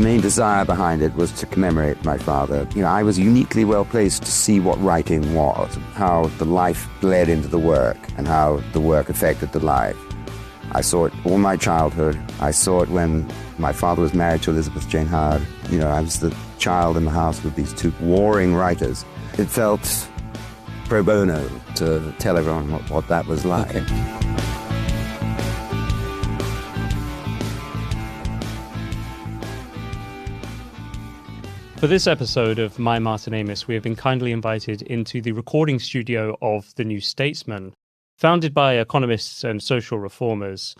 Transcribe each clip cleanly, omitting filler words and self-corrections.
The main desire behind it was to commemorate my father. You know, I was uniquely well placed to see what writing was, how the life bled into the work, and how the work affected the life. I saw it all my childhood. I saw it when my father was married to Elizabeth Jane Howard. You know, I was the child in the house with these two warring writers. It felt pro bono to tell everyone what that was like. Okay. For this episode of My Martin Amis, we have been kindly invited into the recording studio of the new Statesman. Founded by economists and social reformers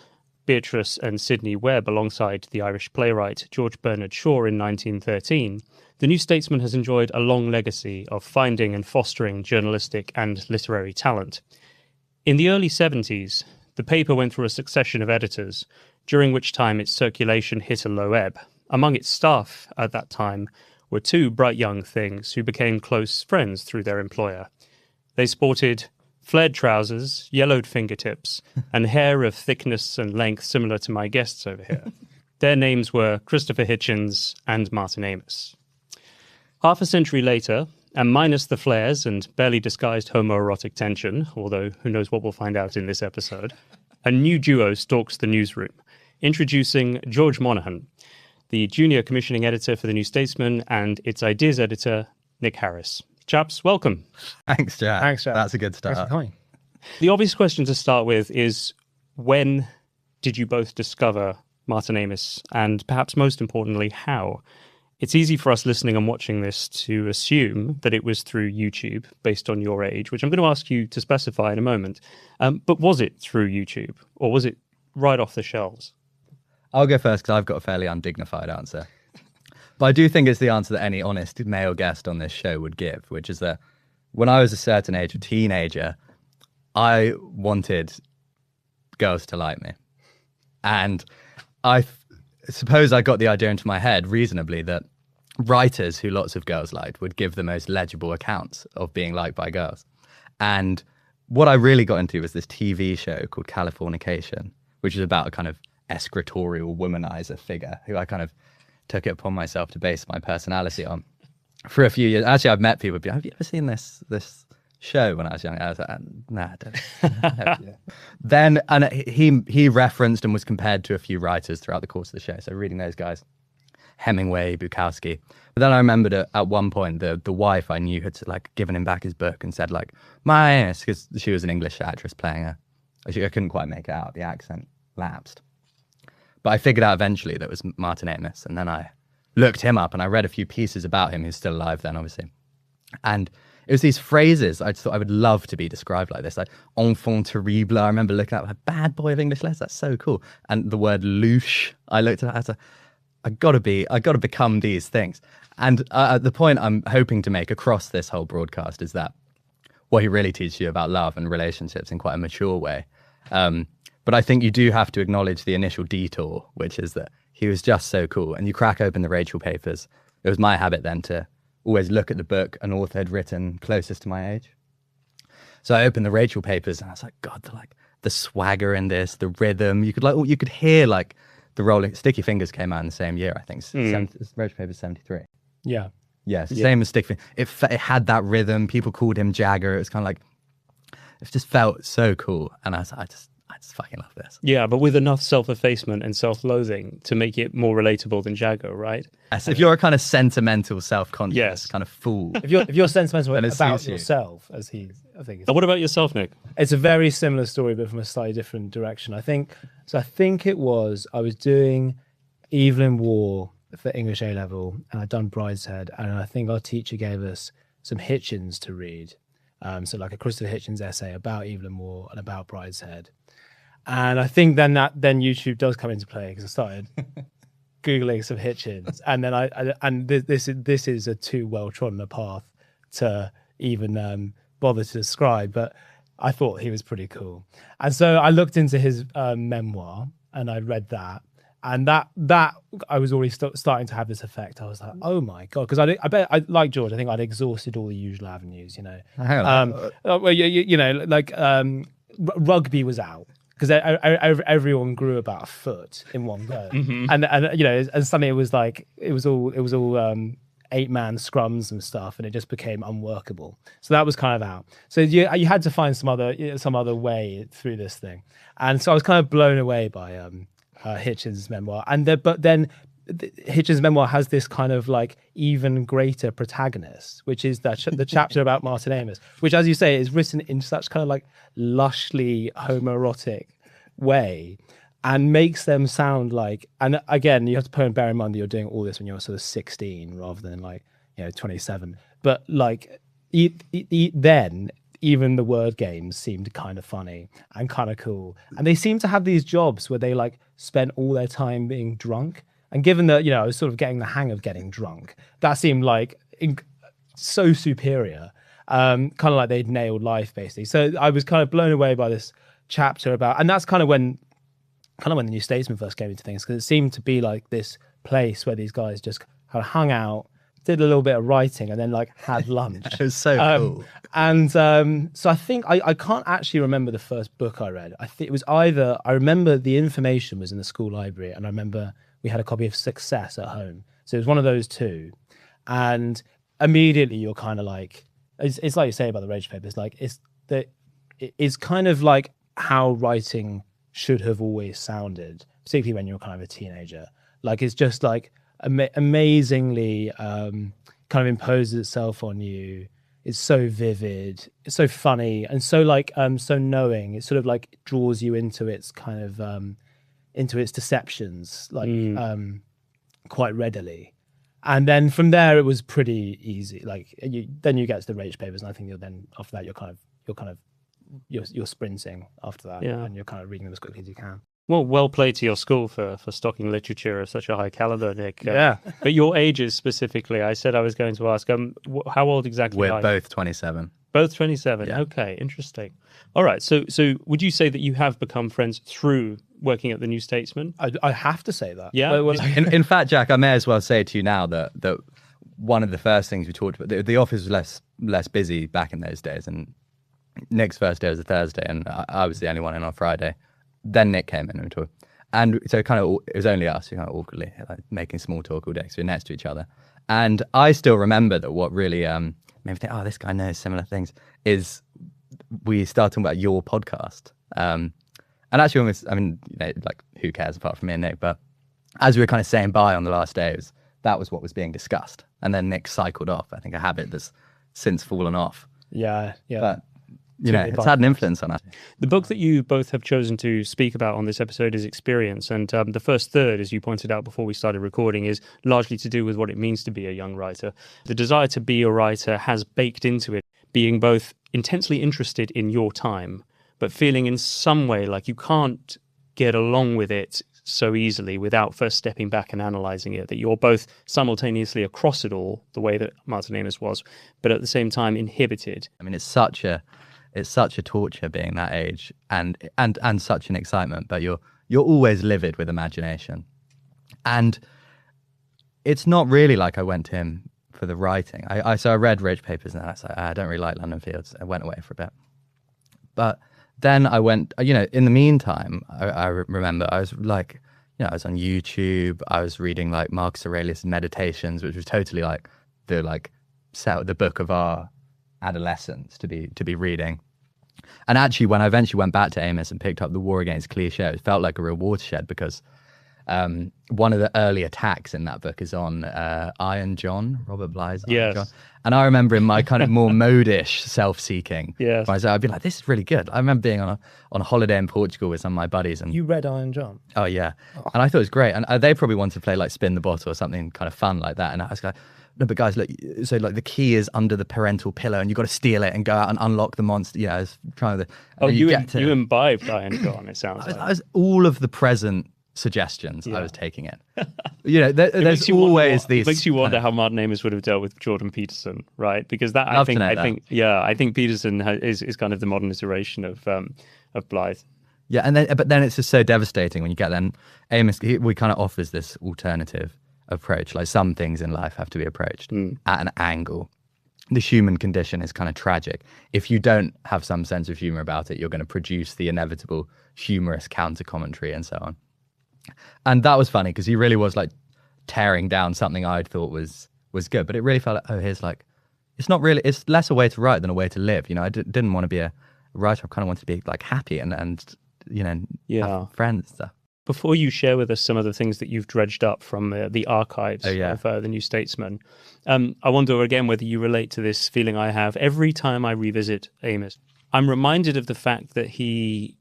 Beatrice and Sidney Webb alongside the Irish playwright George Bernard Shaw in 1913, the New Statesman has enjoyed a long legacy of finding and fostering journalistic and literary talent. In the early 70s, the paper went through a succession of editors, during which time its circulation hit a low ebb. Among its staff at that time were two bright young things who became close friends through their employer. They sported flared trousers, yellowed fingertips, and hair of thickness and length similar to my guests over here. Their names were Christopher Hitchens and Martin Amis. Half a century later, and minus the flares and barely disguised homoerotic tension, although who knows what we'll find out in this episode, a new duo stalks the newsroom, introducing George Monaghan, the junior commissioning editor for the New Statesman, and its ideas editor, Nick Harris. Chaps, welcome. Thanks, Jack. Thanks, Jack. That's a good start. Thanks for coming. The obvious question to start with is, when did you both discover Martin Amis? And perhaps most importantly, how? It's easy for us listening and watching this to assume that it was through YouTube, based on your age, which I'm going to ask you to specify in a moment. But was it through YouTube, or was it right off the shelves? I'll go first because I've got a fairly undignified answer. But I do think it's the answer that any honest male guest on this show would give, which is that when I was a certain age, a teenager, I wanted girls to like me. And I suppose I got the idea into my head reasonably that writers who lots of girls liked would give the most legible accounts of being liked by girls. And what I really got into was this TV show called Californication, which is about a kind of escrotorial womanizer figure who I kind of took it upon myself to base my personality on for a few years. Actually, I've met people who'd be, have you ever seen this show when I was young? I was like, nah, I don't. Yeah. Then, and he referenced and was compared to a few writers throughout the course of the show. So reading those guys, Hemingway, Bukowski. But then I remembered at one point the wife I knew had like given him back his book and said like, my Amis, because she was an English actress playing her. I couldn't quite make it out. The accent lapsed. But I figured out eventually that it was Martin Amis, and then I looked him up and I read a few pieces about him. He's still alive then, obviously. And it was these phrases I just thought I would love to be described like this, like enfant terrible. I remember looking at like bad boy of English letters. That's so cool. And the word louche, I looked at it as I got to become these things. And the point I'm hoping to make across this whole broadcast is that what he really teaches you about love and relationships in quite a mature way. But I think you do have to acknowledge the initial detour, which is that he was just so cool. And you crack open the Rachel papers. It was my habit then to always look at the book an author had written closest to my age. So I opened the Rachel papers and I was like, God, the swagger in this, the rhythm. You could hear like the rolling. Sticky Fingers came out in the same year, I think. Rachel Papers 73. Yeah. Yes, same as Sticky Fingers. It had that rhythm. People called him Jagger. It was kind of like, it just felt so cool. And I just fucking love this. Yeah, but with enough self-effacement and self-loathing to make it more relatable than Jago, right? Yes, if you're a kind of sentimental, self-conscious kind of fool. If you're sentimental about yourself, as I think. What about yourself, Nick? It's a very similar story, but from a slightly different direction. I think I was doing Evelyn Waugh for English A-level, and I'd done Brideshead, and I think our teacher gave us some Hitchens to read. So like a Christopher Hitchens essay about Evelyn Waugh and about Brideshead. And I think then YouTube does come into play because I started Googling some Hitchens, and then this is a too well trodden a path to even bother to describe, but I thought he was pretty cool, and so I looked into his memoir and I read that, and that I was already starting to have this effect. I was like, oh my God, because I bet I like George. I think I'd exhausted all the usual avenues, you know. Rugby was out. because everyone grew about a foot in one go, and you know, and suddenly it was all 8-man scrums and stuff, and it just became unworkable. So that was kind of out. So you had to find some other way through this thing, and so I was kind of blown away by Hitchens' memoir, but then Hitchens' memoir has this kind of like even greater protagonist, which is the chapter about Martin Amis, which, as you say, is written in such kind of like lushly homoerotic way, and makes them sound like, and again, you have to bear in mind that you're doing all this when you're sort of 16 rather than like, you know, 27. But like then even the word games seemed kind of funny and kind of cool. And they seem to have these jobs where they like spend all their time being drunk. And given that, you know, I was sort of getting the hang of getting drunk, that seemed like so superior, kind of like they'd nailed life, basically. So I was kind of blown away by this chapter about, and that's kind of when the New Statesman first came into things, because it seemed to be like this place where these guys just kind of hung out, did a little bit of writing, and then like had lunch. It was so cool. And so I think I can't actually remember the first book I read. I think it was either, I remember The Information was in the school library, and I remember we had a copy of Success at home. So it was one of those two. And immediately you're kind of like, it's like you say about the Rage Papers, like it's kind of like how writing should have always sounded, particularly when you're kind of a teenager. Like it's just like amazingly kind of imposes itself on you. It's so vivid, it's so funny, and so like so knowing. It sort of like draws you into its kind of into its deceptions, like quite readily. And then from there it was pretty easy. Like then you get to the Rage Papers, and I think after that you're sprinting after that, and you're kind of reading them as quickly as you can. Well played to your school for stocking literature of such a high caliber, Nick. Yeah. But your ages specifically, I said I was going to ask, how old exactly are you? We're both 27. Both 27. Yeah. Okay, interesting. All right. So would you say that you have become friends through working at the New Statesman? I have to say that. Yeah. In fact, Jack, I may as well say to you now that one of the first things we talked about, the office was less busy back in those days, and Nick's first day was a Thursday, and I was the only one in on Friday. Then Nick came in and we talked. And so it was only us who kind of awkwardly like, making small talk all day because we were next to each other. And I still remember that what really made me think, oh, this guy knows similar things, is we started talking about your podcast. And actually, almost, I mean, you know, like, who cares apart from me and Nick? But as we were kind of saying bye on the last day, that was what was being discussed. And then Nick cycled off. I think a habit that's since fallen off. Yeah. But, you know, it's had an influence on us. The book that you both have chosen to speak about on this episode is Experience. And the first third, as you pointed out before we started recording, is largely to do with what it means to be a young writer. The desire to be a writer has baked into it being both intensely interested in your time, but feeling in some way like you can't get along with it so easily without first stepping back and analysing it, that you're both simultaneously across it all, the way that Martin Amis was, but at the same time inhibited. I mean, it's such a torture being that age and such an excitement, but you're always livid with imagination. And it's not really like I went to him for the writing. So I read Rage Papers, and I was like, I don't really like London Fields. I went away for a bit. But then I went, you know, in the meantime, I remember I was like, you know, I was on YouTube, I was reading like Marcus Aurelius' Meditations, which was totally like the book of our adolescence to be reading. And actually, when I eventually went back to Amos and picked up The War Against Cliché, it felt like a real watershed, because one of the early attacks in that book is on Iron John, Robert Blythe's Iron John. And I remember in my kind of more modish self-seeking, I'd be like, this is really good. I remember being on a holiday in Portugal with some of my buddies. And you read Iron John? Oh, yeah. And I thought it was great. And they probably wanted to play like Spin the Bottle or something kind of fun like that. And I was like, no, but guys, look, so like the key is under the parental pillow, and you've got to steal it and go out and unlock the monster. Yeah, I was trying to. Oh, you imbibed Iron John, it sounds like. I was all of the present suggestions I was taking in. You know, there's always these. It makes you wonder how Martin Amis would have dealt with Jordan Peterson, right? Because I think Peterson is kind of the modern iteration of Blythe. Yeah, but then it's just so devastating when you get then Amos. We kind of offers this alternative approach, like some things in life have to be approached at an angle, the human condition is kind of tragic. If you don't have some sense of humor about it, you're going to produce the inevitable humorous counter commentary and so on. And that was funny because he really was like tearing down something I thought was good, but it really felt like, oh, here's like, it's less a way to write than a way to live. You know, I didn't want to be a writer. I kind of wanted to be like happy and you know, have friends and stuff. Before you share with us some of the things that you've dredged up from the archives of the New Statesman, I wonder again whether you relate to this feeling I have every time I revisit Amos. I'm reminded of the fact that he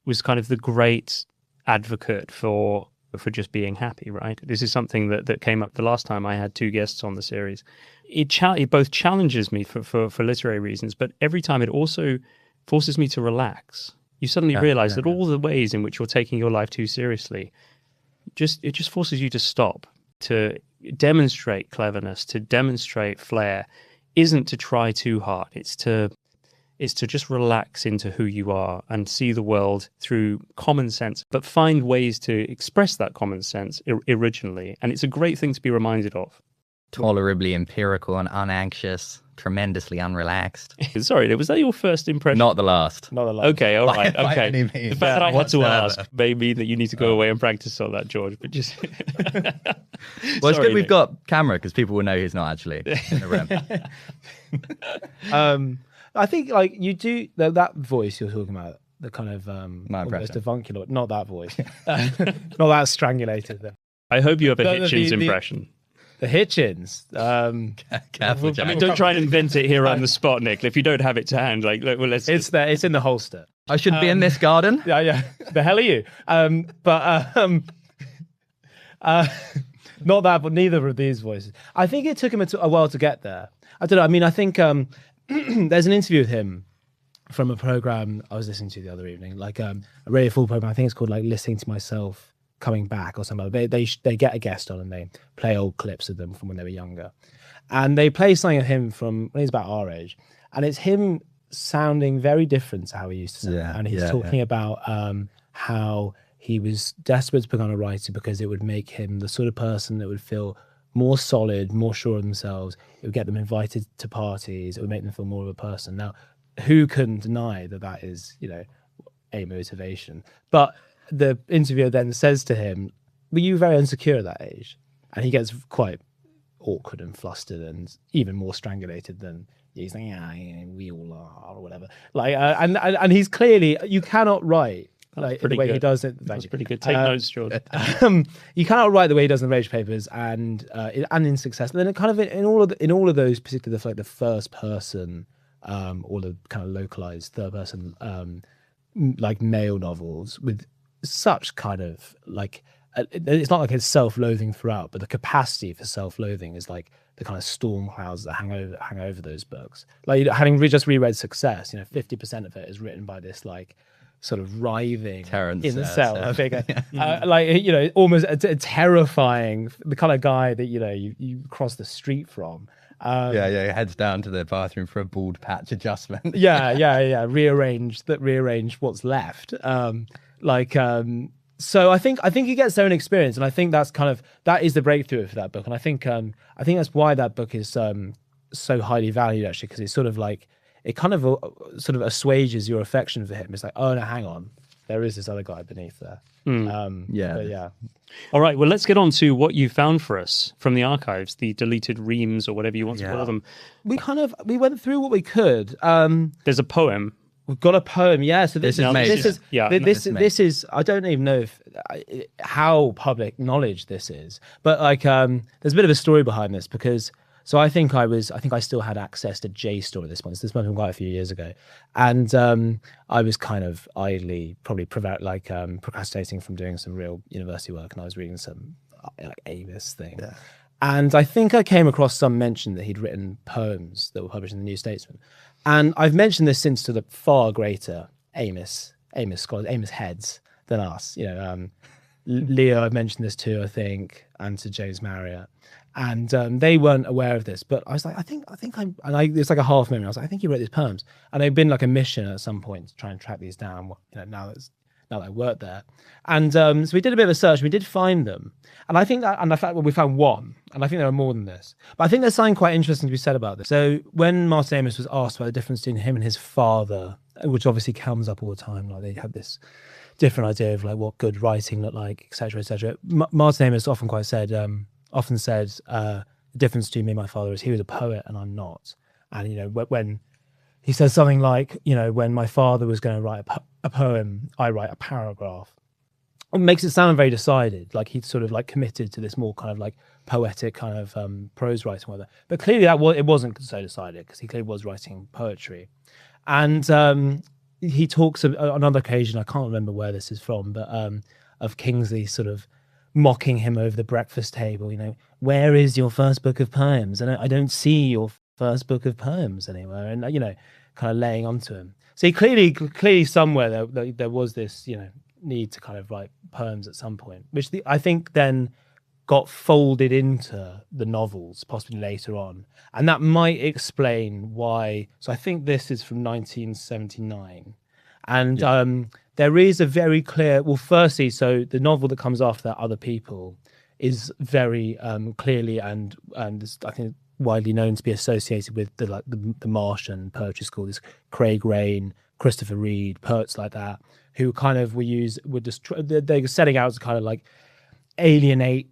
was kind of the great advocate for just being happy, right? This is something that came up the last time I had two guests on the series. It both challenges me for literary reasons, but every time it also forces me to relax. You suddenly realize that all the ways in which you're taking your life too seriously, it just forces you to stop, to demonstrate cleverness, to demonstrate flair, isn't to try too hard. It's to just relax into who you are and see the world through common sense, but find ways to express that common sense originally. And it's a great thing to be reminded of. Tolerably empirical and unanxious, tremendously unrelaxed. Sorry, was that your first impression? Not the last. Okay, all right. By Okay. any means. The fact that I had to ask may mean that you need to go away and practice on that, George. But just well, it's good we've got camera because people will know he's not actually in the room. I think like you do that voice you're talking about, the kind of almost avuncular, not that voice, not that strangulated. Though. I hope you have a Hitchens impression. The Hitchens. Careful, Jack. I mean, don't try and invent it here on the spot, Nick. If you don't have it to hand, like, look, well, let's. It's there. It's in the holster. I should be in this garden. Yeah. The hell are you? Not that, but neither of these voices. I think it took him a while to get there. I don't know. I mean, I think there's an interview with him from a program I was listening to the other evening, like a Radio 4 program. I think it's called like Listening to Myself Coming Back or something. They get a guest on and they play old clips of them from when they were younger, and they play something of him from when he's about our age, and it's him sounding very different to how he used to sound. And he's talking about how he was desperate to become a writer because it would make him the sort of person that would feel more solid, more sure of themselves. It would get them invited to parties. It would make them feel more of a person. Now, who can deny that is, you know, a motivation? But the interviewer then says to him, were you very insecure at that age? And he gets quite awkward and flustered and even more strangulated than he's like, yeah, we all are, or whatever. Like, and he's clearly, you cannot write like the way he does it. That's pretty good. Take notes, George. You cannot write the way he does in the Rage Papers and in Success. And then it kind of in all of those, particularly like the first person, or the kind of localized third person, like male novels with such kind of like it's not like it's self-loathing throughout, but the capacity for self-loathing is like the kind of storm clouds that hang over those books. Like having just reread Success, 50% of it is written by this like sort of writhing Terrence, in the cell figure, almost a terrifying, the kind of guy that you cross the street from. He heads down to the bathroom for a bald patch adjustment. Rearrange what's left. So I think he gets their own experience, and I think that is the breakthrough for that book, and I think that's why that book is so highly valued actually, because it's sort of like it kind of sort of assuages your affection for him. It's like, oh no, hang on, there is this other guy beneath there. All right, well, let's get on to what you found for us from the archives, the deleted reams or whatever you want to call them. We went through what we could. There's a poem. We've got a poem, yeah. So this is I don't even know how public knowledge this is, but like there's a bit of a story behind this because I think I still had access to JSTOR at this point. This must have been quite a few years ago, and I was kind of idly probably procrastinating from doing some real university work, and I was reading some like Amos thing. Yeah. And I think I came across some mention that he'd written poems that were published in the New Statesman. And I've mentioned this since to the far greater Amos scholars, Amos heads than us. Leo, I've mentioned this too, I think, and to James Marriott. And they weren't aware of this, but I was like, it's like a half memory. I was like, I think he wrote these poems. And they'd been like a mission at some point to try and track these down. Now now that I worked there. And so we did a bit of a search. We did find them. And I think that, and the fact, well, we found one, and I think there are more than this. But I think there's something quite interesting to be said about this. So when Martin Amis was asked about the difference between him and his father, which obviously comes up all the time, like they have this different idea of like what good writing looked like, etc., etc. Martin Amis often said, the difference between me and my father is he was a poet and I'm not. And, you know, when he says something like, you know, when my father was going to write a poem, I write a paragraph. It makes it sound very decided, like he'd sort of like committed to this more kind of like poetic kind of prose writing, whatever. But clearly it wasn't so decided, because he clearly was writing poetry. And he talks on another occasion, I can't remember where this is from, but of Kingsley sort of mocking him over the breakfast table, you know, where is your first book of poems? And I don't see your first book of poems anywhere, and, you know, kind of laying onto him. So he clearly somewhere there was this, you know, need to kind of write poems at some point, which I think then got folded into the novels possibly later on, and that might explain why. So I think this is from 1979, and there is a very clear, well, firstly, so the novel that comes after that, Other People, is very clearly and I think widely known to be associated with the Martian poetry school, this Craig Raine, Christopher Reid, poets like that, who kind of they're setting out to kind of like alienate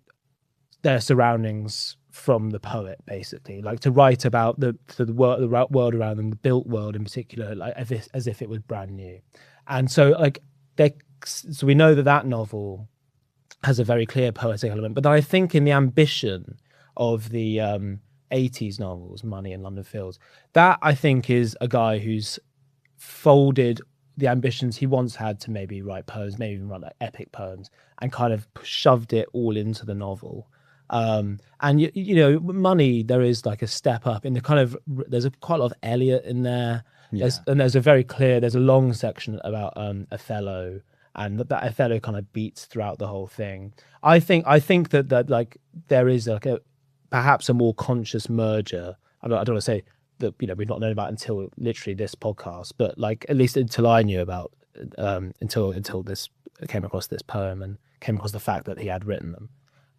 their surroundings from the poet, basically, like to write about the world around them, the built world in particular, like as if it was brand new. And so so we know that novel has a very clear poetic element, but I think in the ambition of the 80s novels, Money and London Fields, that I think is a guy who's folded the ambitions he once had to maybe write poems, maybe even write like epic poems, and kind of shoved it all into the novel. And you know, Money, there is like a step up in the kind of, there's quite a lot of Eliot in there. Yeah. There's a long section about Othello, and that Othello kind of beats throughout the whole thing. I think that like there is like perhaps a more conscious merger. I don't want to say that, you know, we've not known about until literally this podcast, but like at least until I knew about until this came across this poem and came across the fact that he had written them.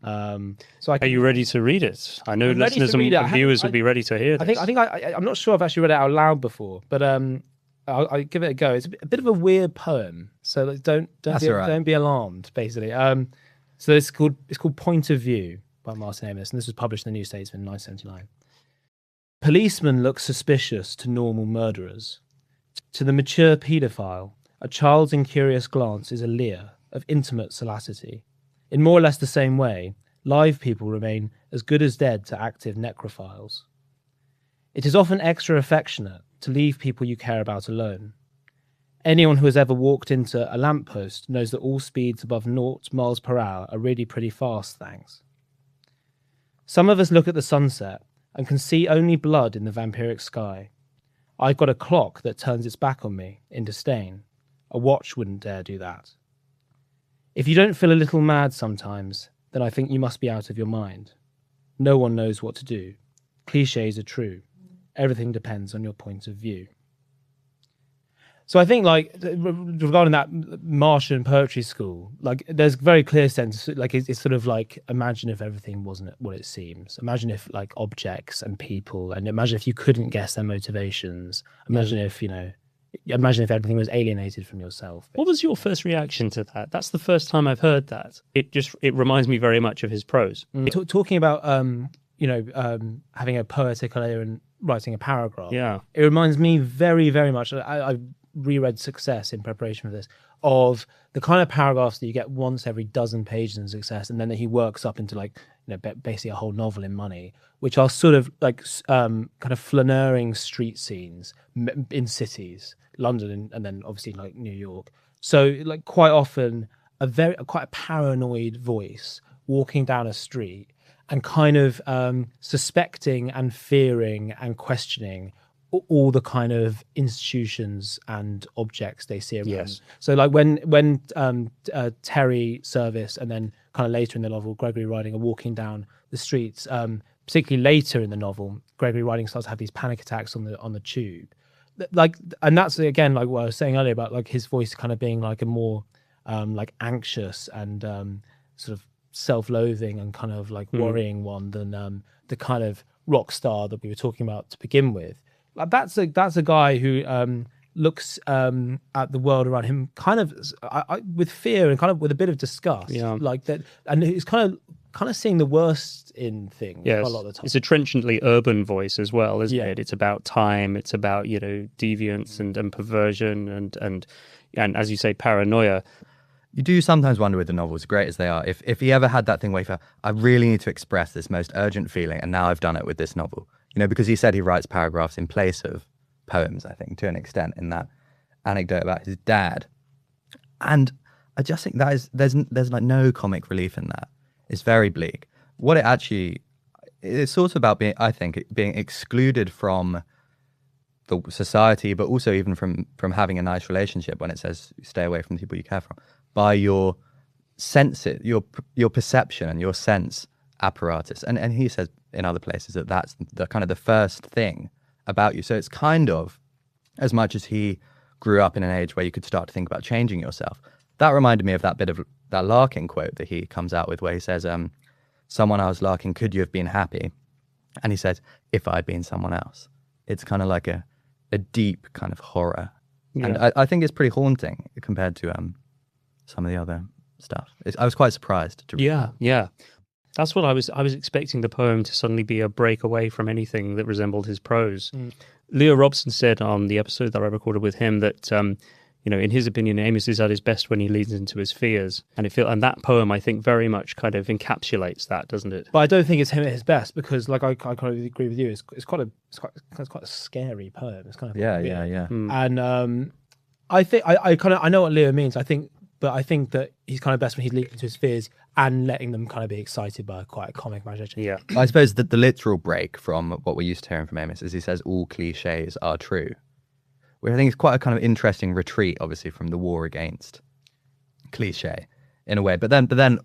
Are you ready to read it? I know listeners and viewers would be ready to hear this. I'm not sure I've actually read it out loud before, but I'll give it a go. It's a bit of a weird poem, so like, don't be alarmed. Basically, so it's called Point of View by Martin Amis, and this was published in the New Statesman in 1979. Policemen look suspicious to normal murderers. To the mature paedophile, a child's incurious glance is a leer of intimate salacity. In more or less the same way, live people remain as good as dead to active necrophiles. It is often extra affectionate to leave people you care about alone. Anyone who has ever walked into a lamppost knows that all speeds above 0 miles per hour are really pretty fast, thanks. Some of us look at the sunset and can see only blood in the vampiric sky. I've got a clock that turns its back on me in disdain. A watch wouldn't dare do that. If you don't feel a little mad sometimes, then I think you must be out of your mind. No one knows what to do. Clichés are true. Everything depends on your point of view. So I think, like, regarding that Martian poetry school, like, there's very clear sense, like, it's sort of like, imagine if everything wasn't what it seems. Imagine if, like, objects and people, and imagine if you couldn't guess their motivations. Imagine if, you know, imagine if everything was alienated from yourself. What was your first reaction to that? That's the first time I've heard that. It reminds me very much of his prose. Talking about, having a poetic layer and writing a paragraph. Yeah. It reminds me very, very much, I reread Success in preparation for this, of the kind of paragraphs that you get once every dozen pages in Success, and then that he works up into, like, you know, basically a whole novel in Money, which are sort of like kind of flaneuring street scenes in cities, London and then obviously like New York. So like quite often quite a paranoid voice walking down a street and kind of suspecting and fearing and questioning all the kind of institutions and objects they see around. Yes. So like when Terry Service and then kind of later in the novel Gregory Riding are walking down the streets, particularly later in the novel, Gregory Riding starts to have these panic attacks on the tube. Like, and that's again like what I was saying earlier about like his voice kind of being like a more like anxious and sort of self-loathing and kind of like worrying one than the kind of rock star that we were talking about to begin with. Like that's a guy who looks at the world around him kind of with fear and kind of with a bit of disgust, like that, and he's kind of seeing the worst in things. Yes, quite a lot of the time. It's a trenchantly urban voice as well, isn't Yeah. it? It's about time. It's about deviance and perversion and as you say, paranoia. You do sometimes wonder with the novels, great as they are, if he ever had that thing where he felt, I really need to express this most urgent feeling, and now I've done it with this novel. Because he said he writes paragraphs in place of poems, I think, to an extent, in that anecdote about his dad. And I just think that is there's like no comic relief in that. It's very bleak. What it actually, it's sort of about being excluded from the society, but also even from having a nice relationship, when it says stay away from the people you care for, by your senses, your perception and your sense apparatus. And he says in other places that that's the kind of the first thing about you. So it's kind of, as much as he grew up in an age where you could start to think about changing yourself, that reminded me of that bit of that Larkin quote that he comes out with, where he says, someone I was Larkin, could you have been happy? And he says, if I'd been someone else. It's kind of like a deep kind of horror. Yeah. And I think it's pretty haunting compared to some of the other stuff. I was quite surprised to read. Yeah. That's what I was expecting the poem to suddenly be a break away from anything that resembled his prose. Leo Robson said on the episode that I recorded with him that in his opinion, Amos is at his best when he leans into his fears, and that poem, I think, very much kind of encapsulates that, doesn't it? But I don't think it's him at his best, because, like, I kind of agree with you. It's quite a scary poem. It's kind of yeah. And I think I know what Leo means. I think that he's kind of best when he's leaning into his fears and letting them kind of be excited by quite a comic imagination. Yeah, I suppose that the literal break from what we're used to hearing from Amos is he says all cliches are true, which I think is quite a kind of interesting retreat, obviously, from the war against cliche in a way. But then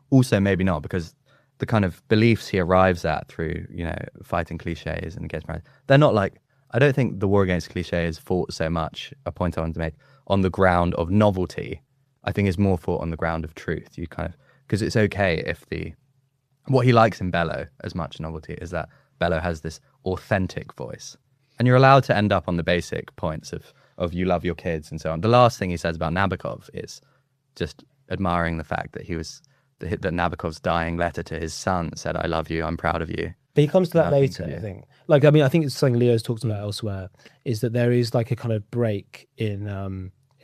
also maybe not, because the kind of beliefs he arrives at through, fighting cliches and against marriage, they're not like, I don't think the war against cliche is fought so much, a point I wanted to make, on the ground of novelty. I think it's more fought on the ground of truth. You kind of, because it's okay if what he likes in Bellow as much novelty is that Bellow has this authentic voice. And you're allowed to end up on the basic points of you love your kids and so on. The last thing he says about Nabokov is just admiring the fact that that Nabokov's dying letter to his son said, I love you, I'm proud of you. But he comes to that later, I think. I think it's something Leo's talked about elsewhere, is that there is like a kind of break in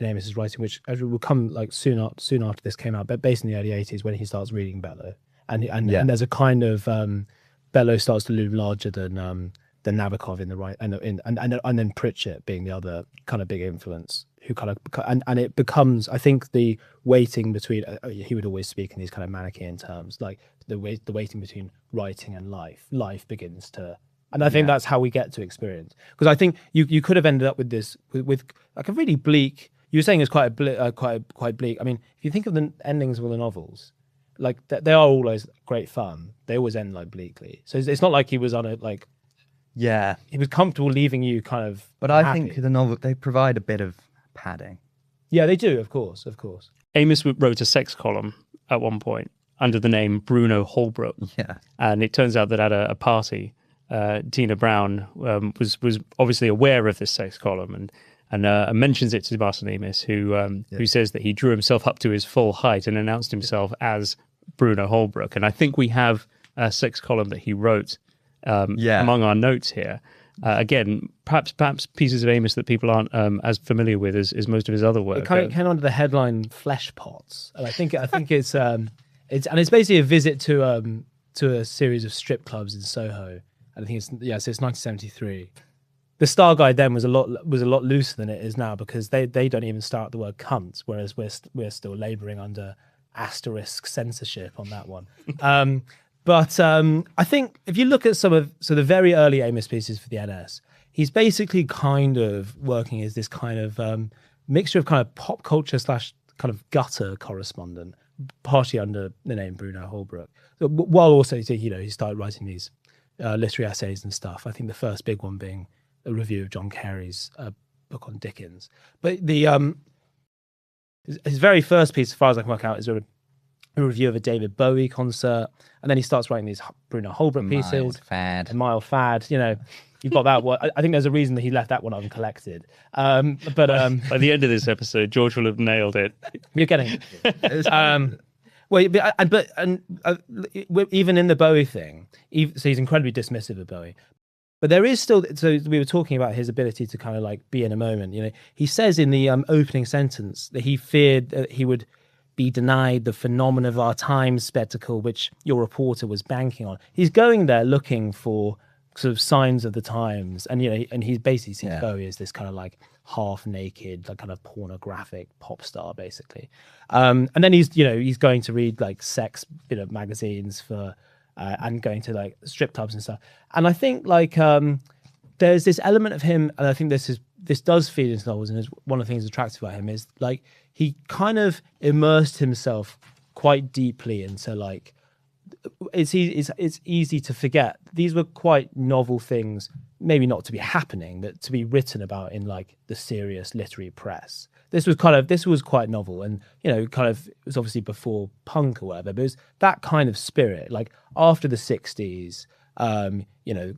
Amos's writing, which will come like soon after this came out, but based in the early 80s, when he starts reading Bellow. And there's a kind of Bellow starts to loom larger than Nabokov in the right, and then Pritchett being the other kind of big influence, who kind of, and it becomes, I think, the weighting between, he would always speak in these kind of Manichaean terms, like the weighting between writing and life begins to, and I think that's how we get to experience. Because I think you could have ended up with this with like a really bleak. You were saying it's quite bleak. I mean, if you think of the endings of all the novels, like they are always great fun. They always end like bleakly. So it's not like he was on a like. Yeah, he was comfortable leaving you kind of. But I think the novel, they provide a bit of padding. Yeah, they do, of course. Amos wrote a sex column at one point under the name Bruno Holbrook. Yeah, and it turns out that at a party, Tina Brown was obviously aware of this sex column and mentions it to Martin Amos, who says that he drew himself up to his full height and announced himself as Bruno Holbrook. And I think we have a sex column that he wrote. Among our notes here, again, perhaps pieces of Amos that people aren't as familiar with as most of his other work. It kind of came under the headline "Flesh Pots," and I think it's basically a visit to a series of strip clubs in Soho, and I think it's 1973. The Star Guide then was a lot looser than it is now, because they don't even start the word "cunt," whereas we're still labouring under asterisk censorship on that one. But I think if you look at the very early Amos pieces for the NS, he's basically kind of working as this kind of mixture of kind of pop culture / kind of gutter correspondent, partially under the name Bruno Holbrook. So, while also, he started writing these literary essays and stuff. I think the first big one being a review of John Carey's book on Dickens. But the his very first piece, as far as I can work out, is a review of a David Bowie concert, and then he starts writing these Bruno Holbrook pieces. A mild fad, you know. You've got that one. I think there's a reason that he left that one uncollected. But by the end of this episode, George will have nailed it. You're getting it. Even in the Bowie thing, so he's incredibly dismissive of Bowie. But there is still, so we were talking about his ability to kind of like be in a moment. You know, he says in the opening sentence that he feared that he would be denied the phenomenon of our time spectacle, which your reporter was banking on. He's going there looking for sort of signs of the times, and you know, and he basically sees Bowie as this kind of like half naked, like kind of pornographic pop star, basically. And then he's going to read like sex, you know, magazines for, and going to like strip clubs and stuff. And I think like there's this element of him, and I think this does feed into novels, and is one of the things attractive about him is like he kind of immersed himself quite deeply into like. It's easy to forget these were quite novel things, maybe not to be happening, but to be written about in like the serious literary press. This was quite novel, and you know, kind of it was obviously before punk or whatever, but it was that kind of spirit. Like after the 60s, you know,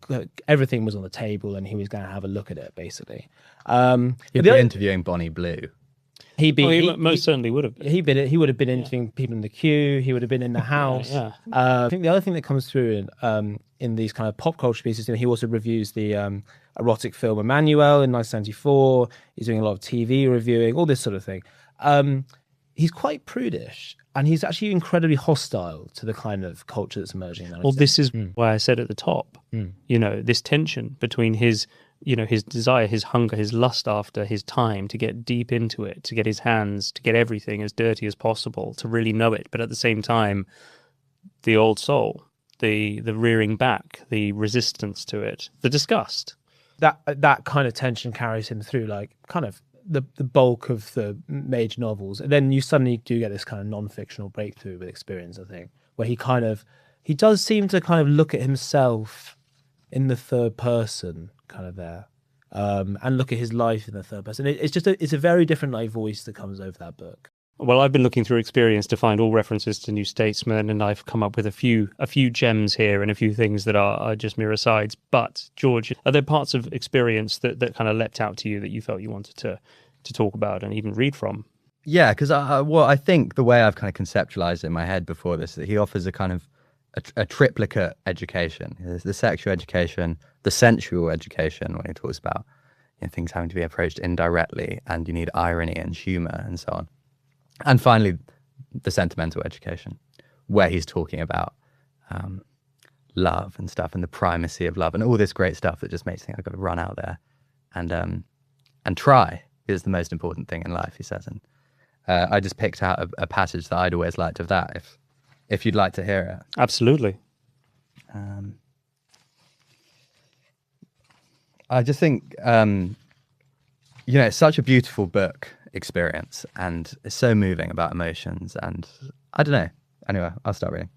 everything was on the table, and he was going to have a look at it, basically. He'd be interviewing Bonnie Blue. He most certainly would have been. He would have been interviewing people in the queue. He would have been in the house. I think the other thing that comes through in these kind of pop culture pieces, you know, he also reviews the erotic film Emmanuel in 1974. He's doing a lot of TV reviewing, all this sort of thing. He's quite prudish, and he's actually incredibly hostile to the kind of culture that's emerging now. Well, this is why I said at the top, you know, this tension between his desire, his hunger, his lust after his time to get deep into it, to get his hands, to get everything as dirty as possible, to really know it. But at the same time, the old soul, the rearing back, the resistance to it, the disgust. That kind of tension carries him through like kind of the bulk of the major novels. And then you suddenly do get this kind of non-fictional breakthrough with Experience, I think, where he does seem to kind of look at himself in the third person kind of there, and look at his life in the third person. It's a very different like voice that comes over that book. Well, I've been looking through Experience to find all references to New Statesman, and I've come up with a few gems here and a few things that are just mere asides. But George, are there parts of Experience that kind of leapt out to you that you felt you wanted to talk about and even read from? Yeah, because I think the way I've kind of conceptualized it in my head before this, that he offers a kind of a triplicate education. There's the sexual education, the sensual education, when he talks about, you know, things having to be approached indirectly, and you need irony and humor and so on. And finally, the sentimental education, where he's talking about love and stuff, and the primacy of love, and all this great stuff that just makes you think I've got to run out there and try is the most important thing in life, he says. And I just picked out a passage that I'd always liked of that, if you'd like to hear it. Absolutely. I just think, you know, it's such a beautiful book, Experience, and it's so moving about emotions, and I don't know. Anyway, I'll start reading.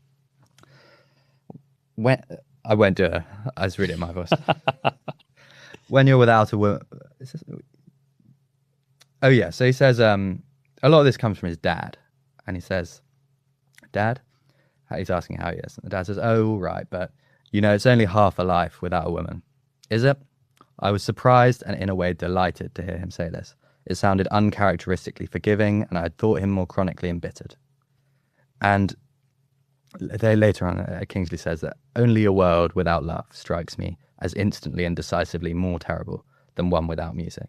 I won't do it. I just read it in my voice. When you're without a woman... Oh, yeah. So he says, a lot of this comes from his dad, and he says, Dad? He's asking how he is. And the dad says, oh, right, but, you know, it's only half a life without a woman. Is it? I was surprised and in a way delighted to hear him say this. It sounded uncharacteristically forgiving, and I had thought him more chronically embittered. And later on, Kingsley says that only a world without love strikes me as instantly and decisively more terrible than one without music.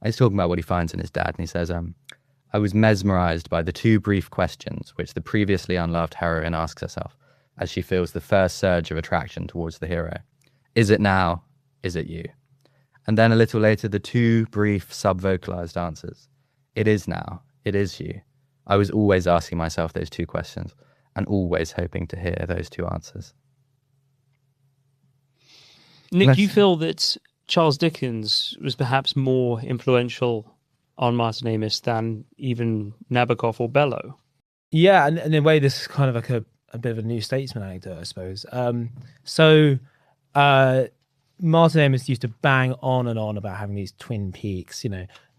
And he's talking about what he finds in his dad, and he says, I was mesmerized by the two brief questions which the previously unloved heroine asks herself as she feels the first surge of attraction towards the hero. Is it now? Is it you? And then a little later, the two brief sub-vocalized answers. It is now. It is you. I was always asking myself those two questions and always hoping to hear those two answers. Nick, you feel that Charles Dickens was perhaps more influential on Martin Amis than even Nabokov or Bellow? Yeah, and in a way, this is kind of like a bit of a New Statesman anecdote, I suppose. Martin Amis used to bang on and on about having these twin peaks,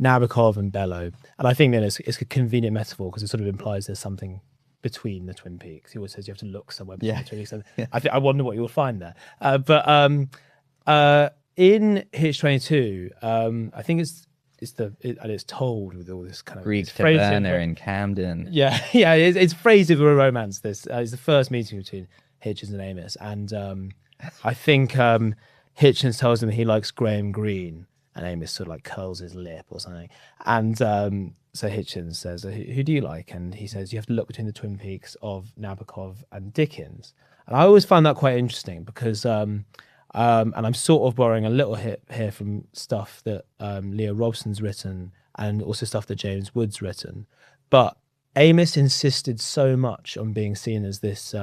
Nabokov and Bellow. And I think that it's a convenient metaphor because it sort of implies there's something between the twin peaks. He always says you have to look somewhere between the twin peaks. Yeah. I wonder what you'll find there. But in Hitch 22, I think it's told with all this kind of Greek taverna in Camden. Yeah, it's phrased with a romance. This is the first meeting between Hitchens and Amis, and I think Hitchens tells him he likes Graham Greene, and Amis sort of like curls his lip or something. And so Hitchens says, "Who do you like?" And he says, "You have to look between the twin peaks of Nabokov and Dickens." And I always found that quite interesting because. And I'm sort of borrowing a little hit here from stuff that Leo Robson's written and also stuff that James Wood's written. But Amis insisted so much on being seen as this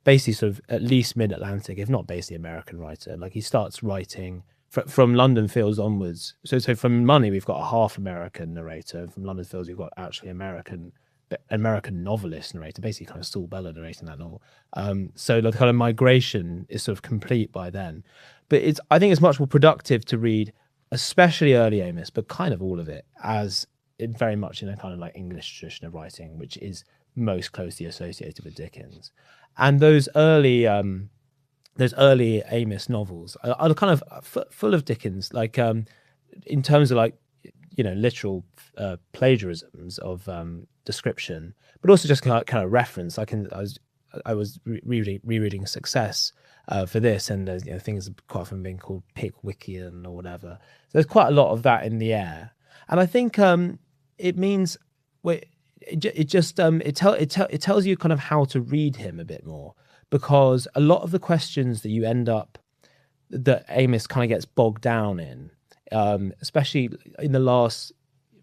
basically sort of at least mid-Atlantic, if not basically American writer. Like he starts writing from London Fields onwards. So from Money, we've got a half American narrator. And from London Fields, we've got actually American novelist narrator, basically kind of Saul Bellow narrating that novel. So the kind of migration is sort of complete by then. But I think it's much more productive to read, especially early Amis, but kind of all of it, as it very much in a kind of like English tradition of writing, which is most closely associated with Dickens. And those early Amis novels are kind of full of Dickens, like in terms of like, literal plagiarisms of description, but also just kind of reference. I was rereading Success for this, and there's things quite often being called Pickwickian or whatever. So there's quite a lot of that in the air, and I think it means it tells you kind of how to read him a bit more, because a lot of the questions that Amis kind of gets bogged down in. Especially in the last,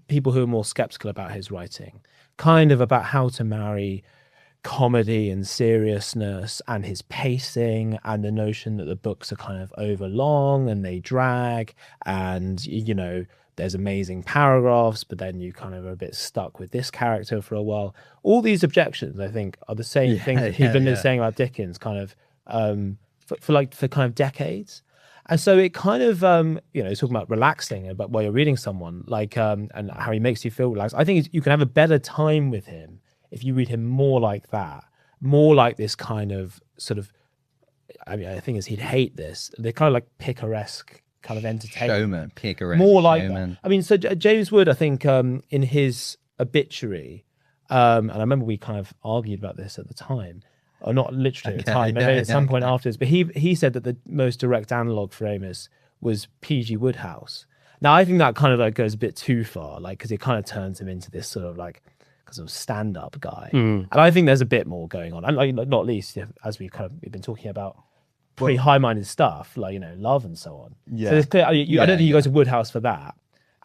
people who are more skeptical about his writing, kind of about how to marry comedy and seriousness and his pacing and the notion that the books are kind of overlong and they drag and, there's amazing paragraphs, but then you kind of are a bit stuck with this character for a while. All these objections, I think, are the same thing that he's been saying about Dickens kind of for kind of decades. And so it kind of, talking about relaxing, about while you're reading someone, like, and how he makes you feel relaxed. I think you can have a better time with him if you read him more like that, more like this kind of sort of, I think he'd hate this. They're kind of like picaresque kind of entertainment. Showman, picaresque. More like showman. that. So James Wood, I think, in his obituary, and I remember we kind of argued about this at the time, or not literally at the time, maybe at some point afterwards. But he said that the most direct analog for Amis was P.G. Wodehouse. Now I think that kind of like goes a bit too far, like because it kind of turns him into this sort of like stand-up guy. And I think there's a bit more going on, and like not least as we've been talking about pretty high-minded stuff, like love and so on. Yeah. So it's clear. I don't think you go to Wodehouse for that,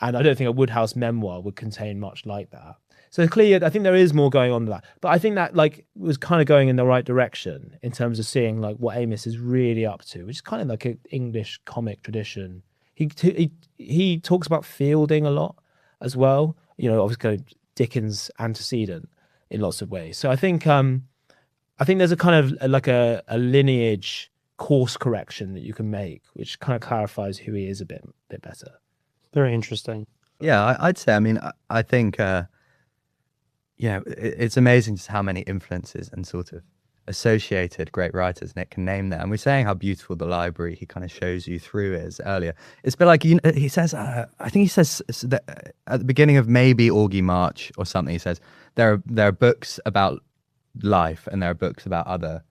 and I don't think a Wodehouse memoir would contain much like that. So clearly, I think there is more going on than that. But I think that like was kind of going in the right direction in terms of seeing like what Amis is really up to, which is kind of like an English comic tradition. He talks about Fielding a lot as well. Obviously kind of Dickens' antecedent in lots of ways. So I think there's a kind of like a lineage course correction that you can make, which kind of clarifies who he is a bit better. Very interesting. Yeah, I'd say. I think. It's amazing just how many influences and sort of associated great writers Nick can name there. And we're saying how beautiful the library he kind of shows you through is earlier. It's a bit like, he says, I think he says that at the beginning of maybe Augie March or something, he says, there are books about life and there are books about other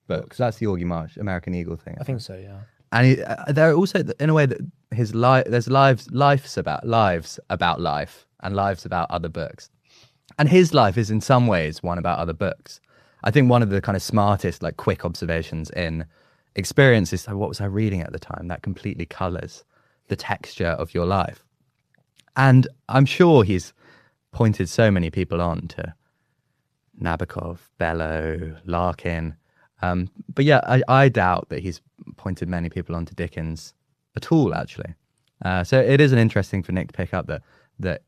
books. That's the Augie March, American Eagle thing. I think so, yeah. And there are also, in a way, that there's lives about life and lives about other books. And his life is in some ways one about other books. I think one of the kind of smartest, like quick observations in Experience is, what was I reading at the time? That completely colours the texture of your life. And I'm sure he's pointed so many people on to Nabokov, Bellow, Larkin. But yeah, I doubt that he's pointed many people on to Dickens at all, actually. So it is an interesting for Nick to pick up that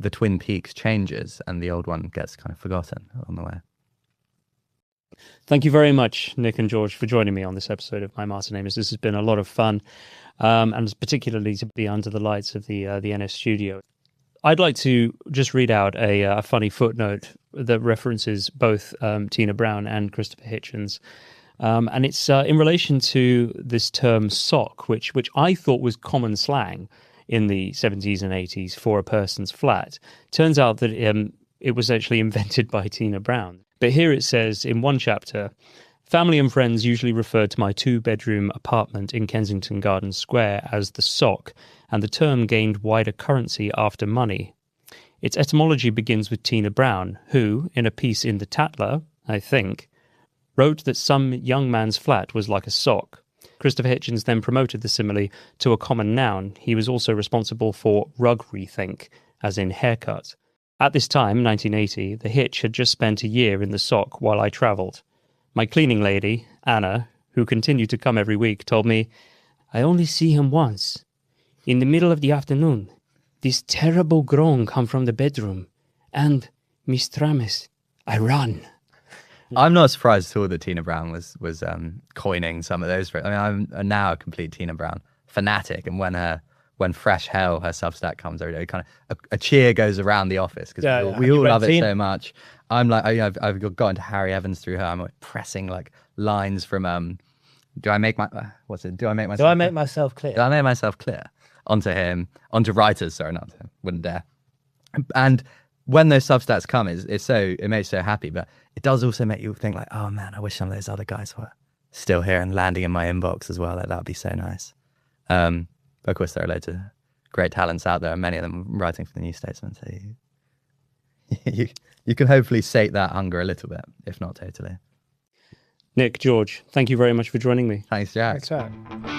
the Twin Peaks changes and the old one gets kind of forgotten on the way. Thank you very much, Nick and George, for joining me on this episode of My Martin Amis. This has been a lot of fun, and particularly to be under the lights of the NS studio. I'd like to just read out a funny footnote that references both Tina Brown and Christopher Hitchens. And it's in relation to this term sock, which I thought was common slang in the 70s and 80s for a person's flat. Turns out that it was actually invented by Tina Brown. But here it says in one chapter, family and friends usually refer to my 2-bedroom apartment in Kensington Gardens Square as the sock, and the term gained wider currency after money. Its etymology begins with Tina Brown, who, in a piece in The Tatler, I think, wrote that some young man's flat was like a sock. Christopher Hitchens then promoted the simile to a common noun. He was also responsible for rug rethink, as in haircut. At this time, 1980, the Hitch had just spent a year in the sock while I travelled. My cleaning lady, Anna, who continued to come every week, told me, I only see him once. In the middle of the afternoon, this terrible groan come from the bedroom, and, Miss Tramis, I run. I'm not surprised at all that Tina Brown was coining some of those. I mean, I'm now a complete Tina Brown fanatic, and when Fresh Hell, her Substack, comes every day, kind of a cheer goes around the office because we all love it so much. I'm like, I've got into Harry Evans through her. I'm like pressing like lines from do I make myself Do I make myself clear? Do I make myself clear onto him, onto writers? Sorry, not to him. Wouldn't dare. And when those Substacks come, it makes you so happy, but it does also make you think like, oh man, I wish some of those other guys were still here and landing in my inbox as well. Like, that would be so nice. But of course, there are loads of great talents out there, and many of them writing for the New Statesman. So you can hopefully sate that hunger a little bit, if not totally. Nick, George, thank you very much for joining me. Thanks, Jack. Thanks, Jack.